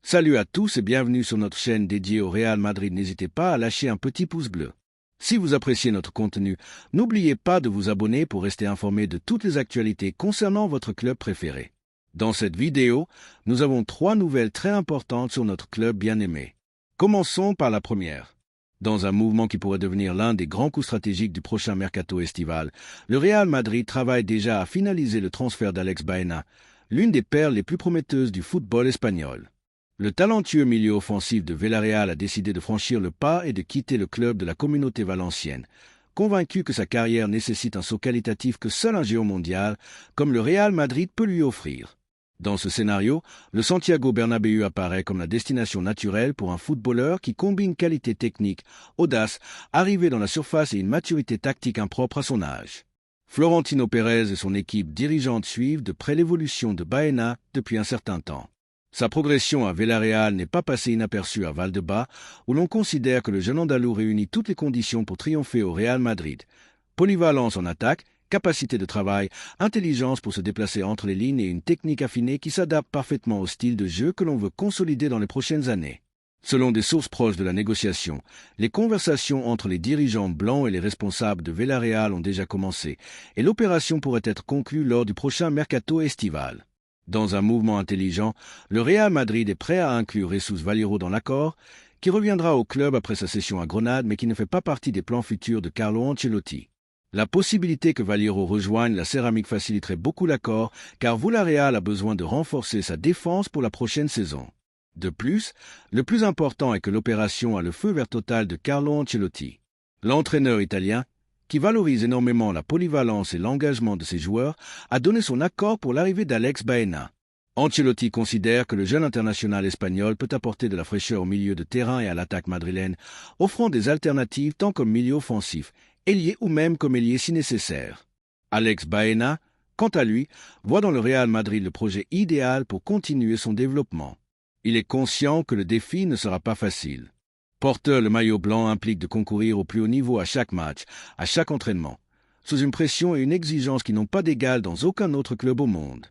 Salut à tous et bienvenue sur notre chaîne dédiée au Real Madrid. N'hésitez pas à lâcher un petit pouce bleu. Si vous appréciez notre contenu, n'oubliez pas de vous abonner pour rester informé de toutes les actualités concernant votre club préféré. Dans cette vidéo, nous avons 3 nouvelles très importantes sur notre club bien-aimé. Commençons par la première. Dans un mouvement qui pourrait devenir l'un des grands coups stratégiques du prochain mercato estival, le Real Madrid travaille déjà à finaliser le transfert d'Alex Baena, l'une des perles les plus prometteuses du football espagnol. Le talentueux milieu offensif de Villarreal a décidé de franchir le pas et de quitter le club de la communauté valencienne, convaincu que sa carrière nécessite un saut qualitatif que seul un géant mondial comme le Real Madrid peut lui offrir. Dans ce scénario, le Santiago Bernabéu apparaît comme la destination naturelle pour un footballeur qui combine qualité technique, audace, arrivée dans la surface et une maturité tactique impropre à son âge. Florentino Pérez et son équipe dirigeante suivent de près l'évolution de Baena depuis un certain temps. Sa progression à Villarreal n'est pas passée inaperçue à Valdebebas, où l'on considère que le jeune Andalou réunit toutes les conditions pour triompher au Real Madrid. Polyvalence en attaque, capacité de travail, intelligence pour se déplacer entre les lignes et une technique affinée qui s'adapte parfaitement au style de jeu que l'on veut consolider dans les prochaines années. Selon des sources proches de la négociation, les conversations entre les dirigeants blancs et les responsables de Villarreal ont déjà commencé, et l'opération pourrait être conclue lors du prochain mercato estival. Dans un mouvement intelligent, le Real Madrid est prêt à inclure Jesus Vallejo dans l'accord, qui reviendra au club après sa cession à Grenade mais qui ne fait pas partie des plans futurs de Carlo Ancelotti. La possibilité que Vallejo rejoigne la Céramique faciliterait beaucoup l'accord, car Villarreal a besoin de renforcer sa défense pour la prochaine saison. De plus, le plus important est que l'opération a le feu vert total de Carlo Ancelotti. L'entraîneur italien, qui valorise énormément la polyvalence et l'engagement de ses joueurs, a donné son accord pour l'arrivée d'Alex Baena. Ancelotti considère que le jeune international espagnol peut apporter de la fraîcheur au milieu de terrain et à l'attaque madrilène, offrant des alternatives tant comme milieu offensif, ailier ou même comme ailier si nécessaire. Alex Baena, quant à lui, voit dans le Real Madrid le projet idéal pour continuer son développement. Il est conscient que le défi ne sera pas facile. Porteur le maillot blanc implique de concourir au plus haut niveau à chaque match, à chaque entraînement, sous une pression et une exigence qui n'ont pas d'égal dans aucun autre club au monde.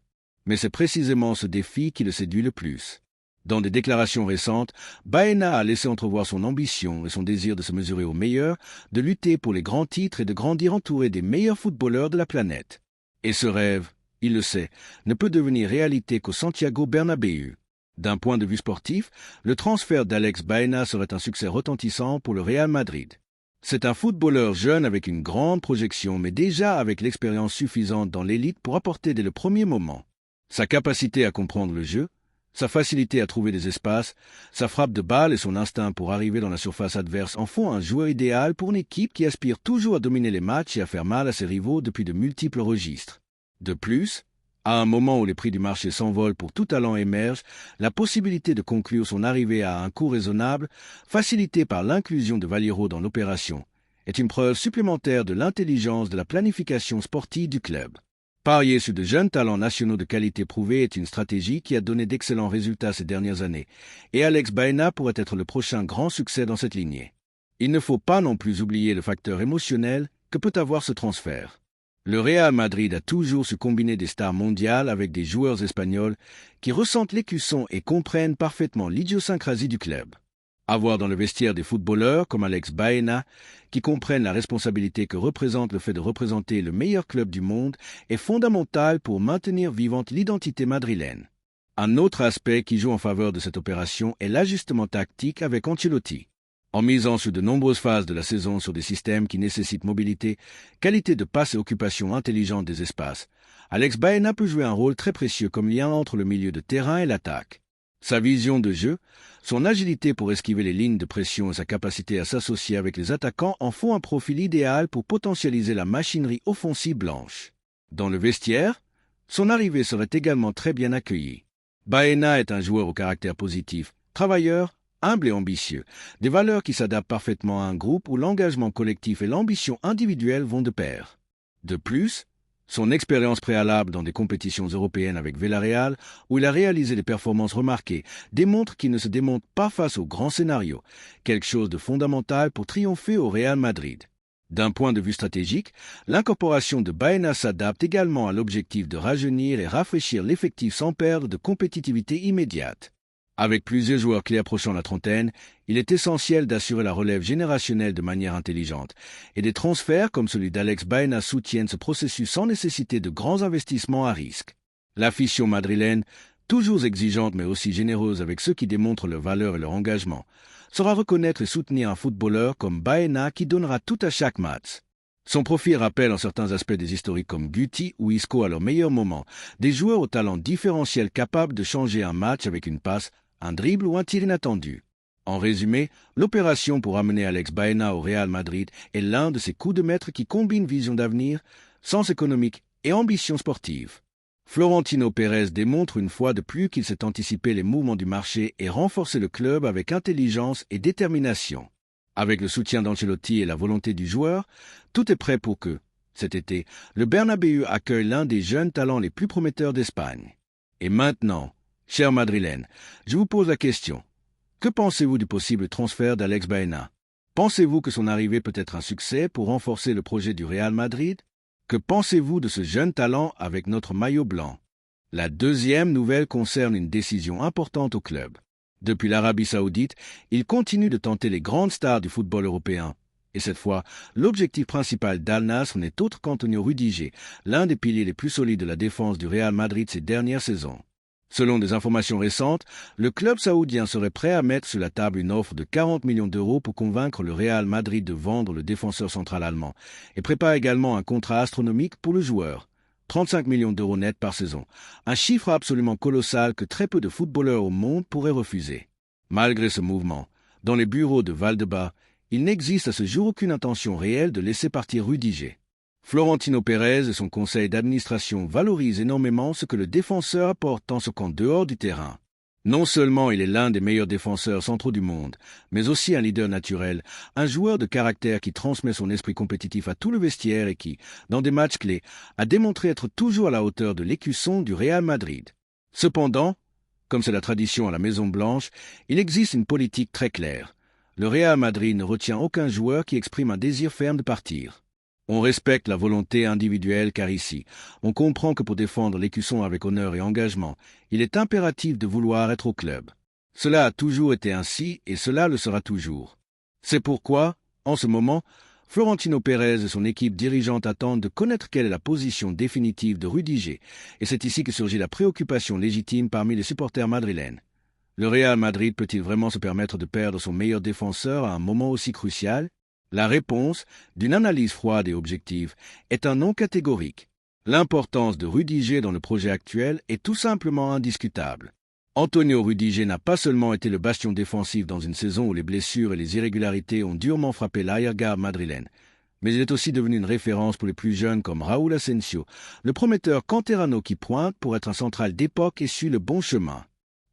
Mais c'est précisément ce défi qui le séduit le plus. Dans des déclarations récentes, Baena a laissé entrevoir son ambition et son désir de se mesurer aux meilleurs, de lutter pour les grands titres et de grandir entouré des meilleurs footballeurs de la planète. Et ce rêve, il le sait, ne peut devenir réalité qu'au Santiago Bernabéu. D'un point de vue sportif, le transfert d'Alex Baena serait un succès retentissant pour le Real Madrid. C'est un footballeur jeune avec une grande projection, mais déjà avec l'expérience suffisante dans l'élite pour apporter dès le premier moment. Sa capacité à comprendre le jeu, sa facilité à trouver des espaces, sa frappe de balle et son instinct pour arriver dans la surface adverse en font un joueur idéal pour une équipe qui aspire toujours à dominer les matchs et à faire mal à ses rivaux depuis de multiples registres. De plus, à un moment où les prix du marché s'envolent pour tout talent émerge, la possibilité de conclure son arrivée à un coût raisonnable, facilitée par l'inclusion de Vallejo dans l'opération, est une preuve supplémentaire de l'intelligence de la planification sportive du club. Parier sur de jeunes talents nationaux de qualité prouvée est une stratégie qui a donné d'excellents résultats ces dernières années, et Alex Baena pourrait être le prochain grand succès dans cette lignée. Il ne faut pas non plus oublier le facteur émotionnel que peut avoir ce transfert. Le Real Madrid a toujours su combiner des stars mondiales avec des joueurs espagnols qui ressentent l'écusson et comprennent parfaitement l'idiosyncrasie du club. Avoir dans le vestiaire des footballeurs comme Alex Baena, qui comprennent la responsabilité que représente le fait de représenter le meilleur club du monde, est fondamental pour maintenir vivante l'identité madrilène. Un autre aspect qui joue en faveur de cette opération est l'ajustement tactique avec Ancelotti. En misant sur de nombreuses phases de la saison sur des systèmes qui nécessitent mobilité, qualité de passe et occupation intelligente des espaces, Alex Baena peut jouer un rôle très précieux comme lien entre le milieu de terrain et l'attaque. Sa vision de jeu, son agilité pour esquiver les lignes de pression et sa capacité à s'associer avec les attaquants en font un profil idéal pour potentialiser la machinerie offensive blanche. Dans le vestiaire, son arrivée serait également très bien accueillie. Baena est un joueur au caractère positif, travailleur, humble et ambitieux, des valeurs qui s'adaptent parfaitement à un groupe où l'engagement collectif et l'ambition individuelle vont de pair. De plus, son expérience préalable dans des compétitions européennes avec Villarreal, où il a réalisé des performances remarquées, démontre qu'il ne se démonte pas face aux grands scénarios, quelque chose de fondamental pour triompher au Real Madrid. D'un point de vue stratégique, l'incorporation de Baena s'adapte également à l'objectif de rajeunir et rafraîchir l'effectif sans perdre de compétitivité immédiate. Avec plusieurs joueurs clés approchant la trentaine, il est essentiel d'assurer la relève générationnelle de manière intelligente, et des transferts comme celui d'Alex Baena soutiennent ce processus sans nécessiter de grands investissements à risque. L'afición madrilène, toujours exigeante mais aussi généreuse avec ceux qui démontrent leur valeur et leur engagement, saura reconnaître et soutenir un footballeur comme Baena qui donnera tout à chaque match. Son profil rappelle en certains aspects des historiques comme Guti ou Isco à leur meilleur moment, des joueurs au talent différentiel capables de changer un match avec une passe, un dribble ou un tir inattendu. En résumé, l'opération pour amener Alex Baena au Real Madrid est l'un de ces coups de maître qui combinent vision d'avenir, sens économique et ambition sportive. Florentino Pérez démontre une fois de plus qu'il sait anticiper les mouvements du marché et renforcer le club avec intelligence et détermination. Avec le soutien d'Ancelotti et la volonté du joueur, tout est prêt pour que, cet été, le Bernabéu accueille l'un des jeunes talents les plus prometteurs d'Espagne. Et maintenant, chers madrilènes, je vous pose la question. Que pensez-vous du possible transfert d'Alex Baena? Pensez-vous que son arrivée peut être un succès pour renforcer le projet du Real Madrid? Que pensez-vous de ce jeune talent avec notre maillot blanc? La deuxième nouvelle concerne une décision importante au club. Depuis l'Arabie Saoudite, il continue de tenter les grandes stars du football européen. Et cette fois, l'objectif principal d'Al Nassr n'est autre qu'Antonio Rudiger, l'un des piliers les plus solides de la défense du Real Madrid ces dernières saisons. Selon des informations récentes, le club saoudien serait prêt à mettre sur la table une offre de 40 millions d'euros pour convaincre le Real Madrid de vendre le défenseur central allemand et prépare également un contrat astronomique pour le joueur. 35 millions d'euros nets par saison, un chiffre absolument colossal que très peu de footballeurs au monde pourraient refuser. Malgré ce mouvement, dans les bureaux de Valdebebas, il n'existe à ce jour aucune intention réelle de laisser partir Rudiger. Florentino Pérez et son conseil d'administration valorisent énormément ce que le défenseur apporte tant qu'en dehors du terrain. Non seulement il est l'un des meilleurs défenseurs centraux du monde, mais aussi un leader naturel, un joueur de caractère qui transmet son esprit compétitif à tout le vestiaire et qui, dans des matchs clés, a démontré être toujours à la hauteur de l'écusson du Real Madrid. Cependant, comme c'est la tradition à la Maison-Blanche, il existe une politique très claire. Le Real Madrid ne retient aucun joueur qui exprime un désir ferme de partir. On respecte la volonté individuelle car ici, on comprend que pour défendre l'écusson avec honneur et engagement, il est impératif de vouloir être au club. Cela a toujours été ainsi et cela le sera toujours. C'est pourquoi, en ce moment, Florentino Pérez et son équipe dirigeante attendent de connaître quelle est la position définitive de Rudiger, et c'est ici que surgit la préoccupation légitime parmi les supporters madrilènes. Le Real Madrid peut-il vraiment se permettre de perdre son meilleur défenseur à un moment aussi crucial? La réponse, d'une analyse froide et objective, est un non catégorique. L'importance de Rudiger dans le projet actuel est tout simplement indiscutable. Antonio Rudiger n'a pas seulement été le bastion défensif dans une saison où les blessures et les irrégularités ont durement frappé l'arrière-garde madrilène, mais il est aussi devenu une référence pour les plus jeunes comme Raúl Asensio, le prometteur canterano qui pointe pour être un central d'époque et suit le bon chemin.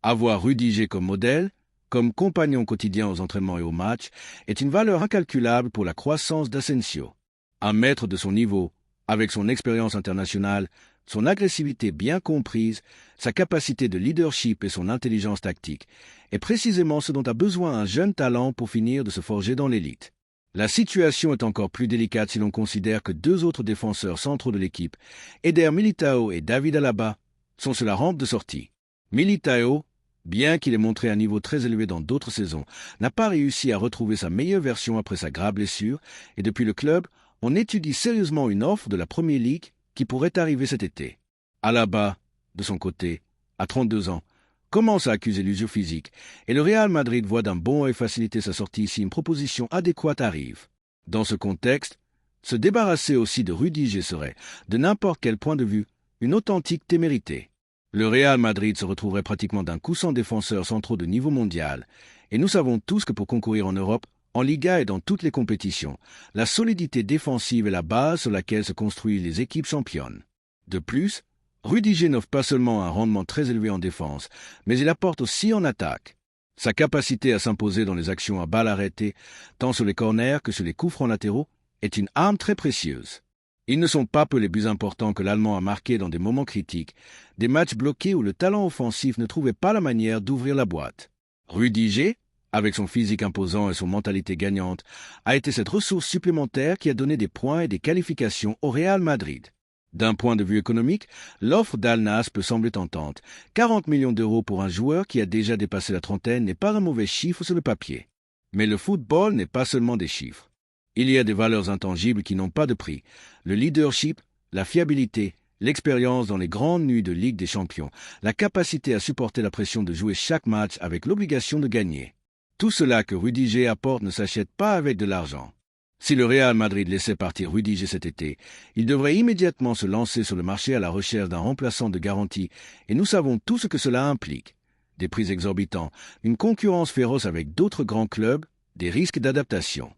Avoir Rudiger comme modèle, comme compagnon quotidien aux entraînements et aux matchs, est une valeur incalculable pour la croissance d'Asensio. Un maître de son niveau, avec son expérience internationale, son agressivité bien comprise, sa capacité de leadership et son intelligence tactique, est précisément ce dont a besoin un jeune talent pour finir de se forger dans l'élite. La situation est encore plus délicate si l'on considère que deux autres défenseurs centraux de l'équipe, Eder Militao et David Alaba, sont sur la rampe de sortie. Militao, bien qu'il ait montré un niveau très élevé dans d'autres saisons, n'a pas réussi à retrouver sa meilleure version après sa grave blessure, et depuis le club, on étudie sérieusement une offre de la Premier League qui pourrait arriver cet été. Alaba, de son côté, à 32 ans, commence à accuser l'usure physique, et le Real Madrid voit d'un bon œil faciliter sa sortie si une proposition adéquate arrive. Dans ce contexte, se débarrasser aussi de Rudiger serait, de n'importe quel point de vue, une authentique témérité. Le Real Madrid se retrouverait pratiquement d'un coup sans défenseurs centraux de niveau mondial, et nous savons tous que pour concourir en Europe, en Liga et dans toutes les compétitions, la solidité défensive est la base sur laquelle se construisent les équipes championnes. De plus, Rudiger n'offre pas seulement un rendement très élevé en défense, mais il apporte aussi en attaque. Sa capacité à s'imposer dans les actions à balles arrêtées, tant sur les corners que sur les coups francs latéraux, est une arme très précieuse. Ils ne sont pas peu les buts importants que l'Allemand a marqués dans des moments critiques, des matchs bloqués où le talent offensif ne trouvait pas la manière d'ouvrir la boîte. Rudiger, avec son physique imposant et son mentalité gagnante, a été cette ressource supplémentaire qui a donné des points et des qualifications au Real Madrid. D'un point de vue économique, l'offre d'Al Nassr peut sembler tentante. 40 millions d'euros pour un joueur qui a déjà dépassé la trentaine n'est pas un mauvais chiffre sur le papier. Mais le football n'est pas seulement des chiffres. Il y a des valeurs intangibles qui n'ont pas de prix. Le leadership, la fiabilité, l'expérience dans les grandes nuits de Ligue des Champions, la capacité à supporter la pression de jouer chaque match avec l'obligation de gagner. Tout cela que Rudiger apporte ne s'achète pas avec de l'argent. Si le Real Madrid laissait partir Rudiger cet été, il devrait immédiatement se lancer sur le marché à la recherche d'un remplaçant de garantie, et nous savons tout ce que cela implique. Des prix exorbitants, une concurrence féroce avec d'autres grands clubs, des risques d'adaptation.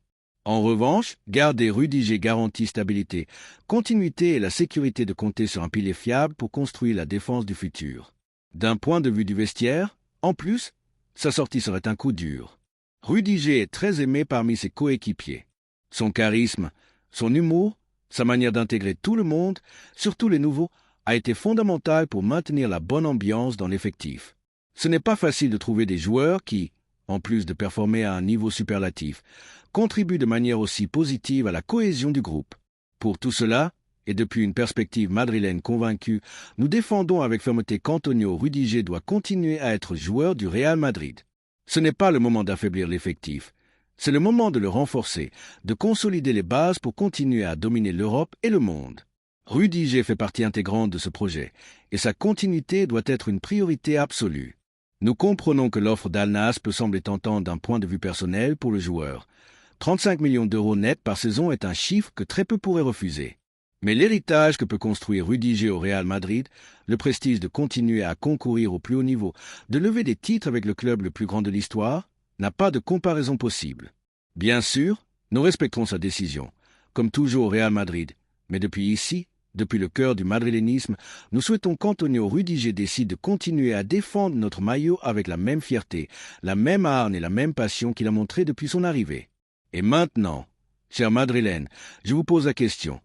En revanche, garder Rudiger garantit stabilité, continuité et la sécurité de compter sur un pilier fiable pour construire la défense du futur. D'un point de vue du vestiaire, en plus, sa sortie serait un coup dur. Rudiger est très aimé parmi ses coéquipiers. Son charisme, son humour, sa manière d'intégrer tout le monde, surtout les nouveaux, a été fondamental pour maintenir la bonne ambiance dans l'effectif. Ce n'est pas facile de trouver des joueurs qui, en plus de performer à un niveau superlatif, contribuent de manière aussi positive à la cohésion du groupe. Pour tout cela, et depuis une perspective madrilène convaincue, nous défendons avec fermeté qu'Antonio Rudiger doit continuer à être joueur du Real Madrid. Ce n'est pas le moment d'affaiblir l'effectif. C'est le moment de le renforcer, de consolider les bases pour continuer à dominer l'Europe et le monde. Rudiger fait partie intégrante de ce projet, et sa continuité doit être une priorité absolue. Nous comprenons que l'offre d'Al Nassr peut sembler tentante d'un point de vue personnel pour le joueur. 35 millions d'euros nets par saison est un chiffre que très peu pourraient refuser. Mais l'héritage que peut construire Rudiger au Real Madrid, le prestige de continuer à concourir au plus haut niveau, de lever des titres avec le club le plus grand de l'histoire, n'a pas de comparaison possible. Bien sûr, nous respecterons sa décision, comme toujours au Real Madrid, mais depuis ici, depuis le cœur du madrilènisme, nous souhaitons qu'Antonio Rudiger décide de continuer à défendre notre maillot avec la même fierté, la même hargne et la même passion qu'il a montré depuis son arrivée. Et maintenant, chers madrilènes, je vous pose la question.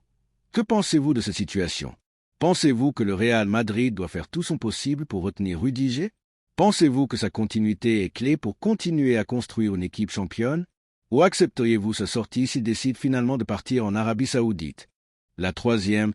Que pensez-vous de cette situation? Pensez-vous que le Real Madrid doit faire tout son possible pour retenir Rudiger? Pensez-vous que sa continuité est clé pour continuer à construire une équipe championne? Ou accepteriez-vous sa sortie s'il décide finalement de partir en Arabie Saoudite? La troisième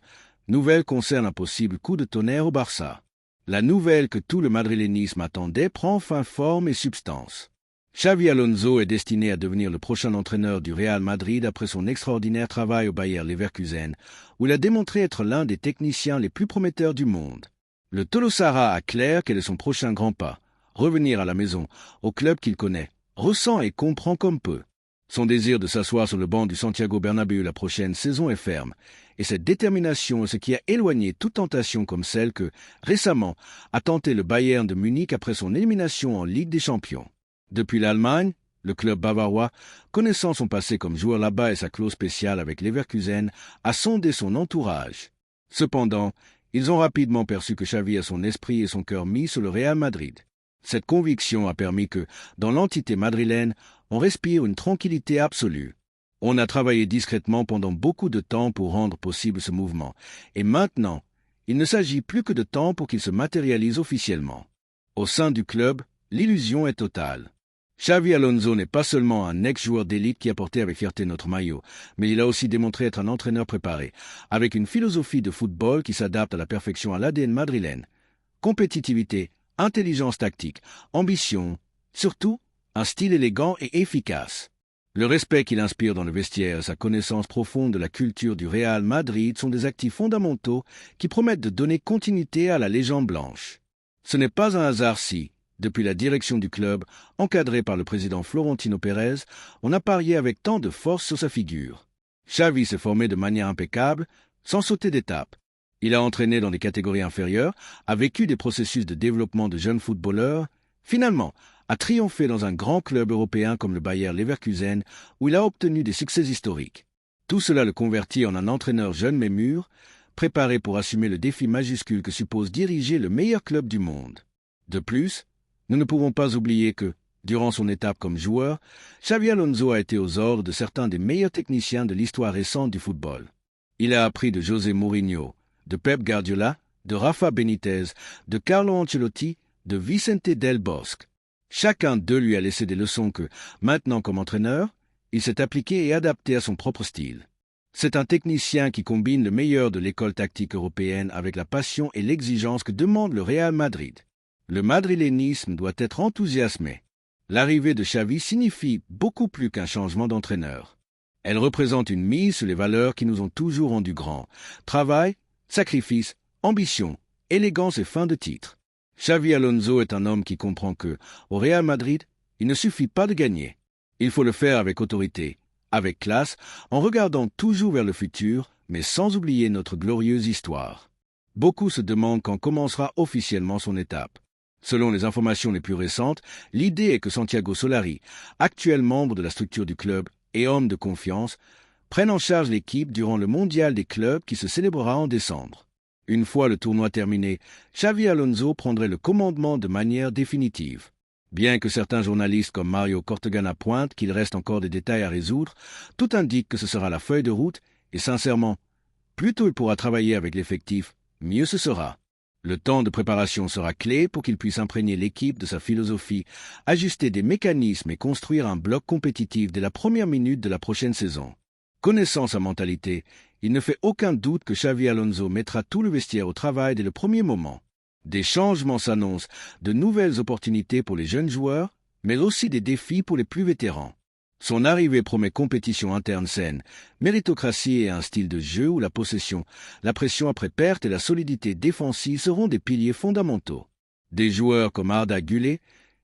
nouvelle concerne un possible coup de tonnerre au Barça. La nouvelle que tout le madrilènisme attendait prend enfin forme et substance. Xavi Alonso est destiné à devenir le prochain entraîneur du Real Madrid après son extraordinaire travail au Bayer Leverkusen, où il a démontré être l'un des techniciens les plus prometteurs du monde. Le Tolosara a clair quel est son prochain grand pas, revenir à la maison, au club qu'il connaît, ressent et comprend comme peu. Son désir de s'asseoir sur le banc du Santiago Bernabéu la prochaine saison est ferme, et cette détermination est ce qui a éloigné toute tentation comme celle que, récemment, a tenté le Bayern de Munich après son élimination en Ligue des Champions. Depuis l'Allemagne, le club bavarois, connaissant son passé comme joueur là-bas et sa clause spéciale avec Leverkusen, a sondé son entourage. Cependant, ils ont rapidement perçu que Xavi a son esprit et son cœur mis sur le Real Madrid. Cette conviction a permis que, dans l'entité madrilène, on respire une tranquillité absolue. On a travaillé discrètement pendant beaucoup de temps pour rendre possible ce mouvement, et maintenant, il ne s'agit plus que de temps pour qu'il se matérialise officiellement. Au sein du club, l'illusion est totale. Xavi Alonso n'est pas seulement un ex-joueur d'élite qui a porté avec fierté notre maillot, mais il a aussi démontré être un entraîneur préparé, avec une philosophie de football qui s'adapte à la perfection à l'ADN madrilène. Compétitivité, intelligence tactique, ambition, surtout, un style élégant et efficace. Le respect qu'il inspire dans le vestiaire et sa connaissance profonde de la culture du Real Madrid sont des actifs fondamentaux qui promettent de donner continuité à la légende blanche. Ce n'est pas un hasard si, depuis la direction du club, encadré par le président Florentino Pérez, on a parié avec tant de force sur sa figure. Xavi s'est formé de manière impeccable, sans sauter d'étape. Il a entraîné dans des catégories inférieures, a vécu des processus de développement de jeunes footballeurs, finalement, a triomphé dans un grand club européen comme le Bayer Leverkusen, où il a obtenu des succès historiques. Tout cela le convertit en un entraîneur jeune mais mûr, préparé pour assumer le défi majuscule que suppose diriger le meilleur club du monde. De plus, nous ne pouvons pas oublier que, durant son étape comme joueur, Xavi Alonso a été aux ordres de certains des meilleurs techniciens de l'histoire récente du football. Il a appris de José Mourinho, de Pep Guardiola, de Rafa Benitez, de Carlo Ancelotti, de Vicente Del Bosque. Chacun d'eux lui a laissé des leçons que, maintenant comme entraîneur, il s'est appliqué et adapté à son propre style. C'est un technicien qui combine le meilleur de l'école tactique européenne avec la passion et l'exigence que demande le Real Madrid. Le madrilènisme doit être enthousiasmé. L'arrivée de Xavi signifie beaucoup plus qu'un changement d'entraîneur. Elle représente une mise sur les valeurs qui nous ont toujours rendus grands. Travail, sacrifice, ambition, élégance et fin de titre. Xavi Alonso est un homme qui comprend que, au Real Madrid, il ne suffit pas de gagner. Il faut le faire avec autorité, avec classe, en regardant toujours vers le futur, mais sans oublier notre glorieuse histoire. Beaucoup se demandent quand commencera officiellement son étape. Selon les informations les plus récentes, l'idée est que Santiago Solari, actuel membre de la structure du club et homme de confiance, prenne en charge l'équipe durant le mondial des clubs qui se célébrera en décembre. Une fois le tournoi terminé, Xavi Alonso prendrait le commandement de manière définitive. Bien que certains journalistes comme Mario Cortegana pointent qu'il reste encore des détails à résoudre, tout indique que ce sera la feuille de route et sincèrement, plus tôt il pourra travailler avec l'effectif, mieux ce sera. Le temps de préparation sera clé pour qu'il puisse imprégner l'équipe de sa philosophie, ajuster des mécanismes et construire un bloc compétitif dès la première minute de la prochaine saison. Connaissant sa mentalité, il ne fait aucun doute que Xavi Alonso mettra tout le vestiaire au travail dès le premier moment. Des changements s'annoncent, de nouvelles opportunités pour les jeunes joueurs, mais aussi des défis pour les plus vétérans. Son arrivée promet compétition interne saine, méritocratie et un style de jeu où la possession, la pression après perte et la solidité défensive seront des piliers fondamentaux. Des joueurs comme Arda Güler,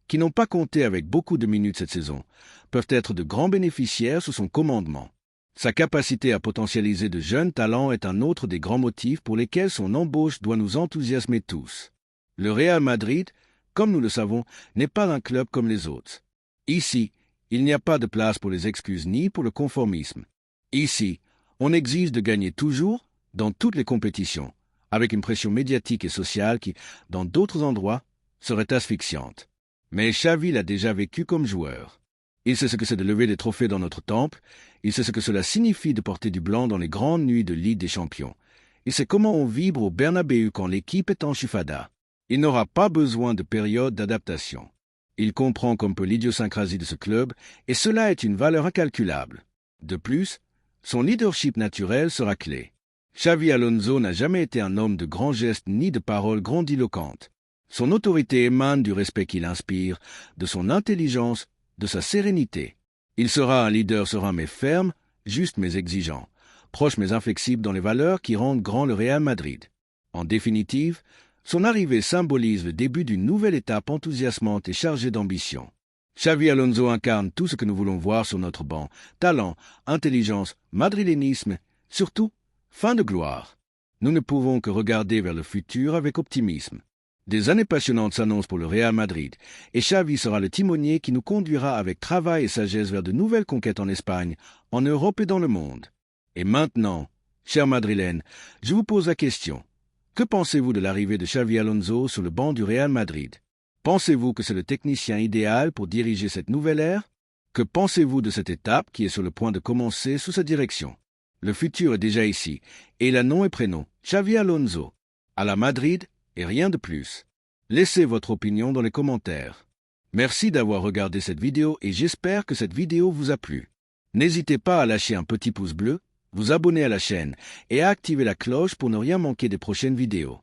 qui n'ont pas compté avec beaucoup de minutes cette saison, peuvent être de grands bénéficiaires sous son commandement. Sa capacité à potentialiser de jeunes talents est un autre des grands motifs pour lesquels son embauche doit nous enthousiasmer tous. Le Real Madrid, comme nous le savons, n'est pas un club comme les autres. Ici, il n'y a pas de place pour les excuses ni pour le conformisme. Ici, on exige de gagner toujours, dans toutes les compétitions, avec une pression médiatique et sociale qui, dans d'autres endroits, serait asphyxiante. Mais Xavi l'a déjà vécu comme joueur. Il sait ce que c'est de lever des trophées dans notre temple, il sait ce que cela signifie de porter du blanc dans les grandes nuits de Ligue des Champions. Il sait comment on vibre au Bernabéu quand l'équipe est en chufada. Il n'aura pas besoin de période d'adaptation. Il comprend comme peu l'idiosyncrasie de ce club, et cela est une valeur incalculable. De plus, son leadership naturel sera clé. Xavi Alonso n'a jamais été un homme de grands gestes ni de paroles grandiloquentes. Son autorité émane du respect qu'il inspire, de son intelligence, de sa sérénité. Il sera un leader serein mais ferme, juste mais exigeant, proche mais inflexible dans les valeurs qui rendent grand le Real Madrid. En définitive, son arrivée symbolise le début d'une nouvelle étape enthousiasmante et chargée d'ambition. Xavi Alonso incarne tout ce que nous voulons voir sur notre banc. Talent, intelligence, madrilènisme, surtout, fin de gloire. Nous ne pouvons que regarder vers le futur avec optimisme. Des années passionnantes s'annoncent pour le Real Madrid, et Xavi sera le timonier qui nous conduira avec travail et sagesse vers de nouvelles conquêtes en Espagne, en Europe et dans le monde. Et maintenant, chers Madrilènes, je vous pose la question. Que pensez-vous de l'arrivée de Xavi Alonso sur le banc du Real Madrid? Pensez-vous que c'est le technicien idéal pour diriger cette nouvelle ère? Que pensez-vous de cette étape qui est sur le point de commencer sous sa direction? Le futur est déjà ici, et il a nom et prénom, Xavi Alonso. À la Madrid, et rien de plus. Laissez votre opinion dans les commentaires. Merci d'avoir regardé cette vidéo et j'espère que cette vidéo vous a plu. N'hésitez pas à lâcher un petit pouce bleu, vous abonner à la chaîne et à activer la cloche pour ne rien manquer des prochaines vidéos.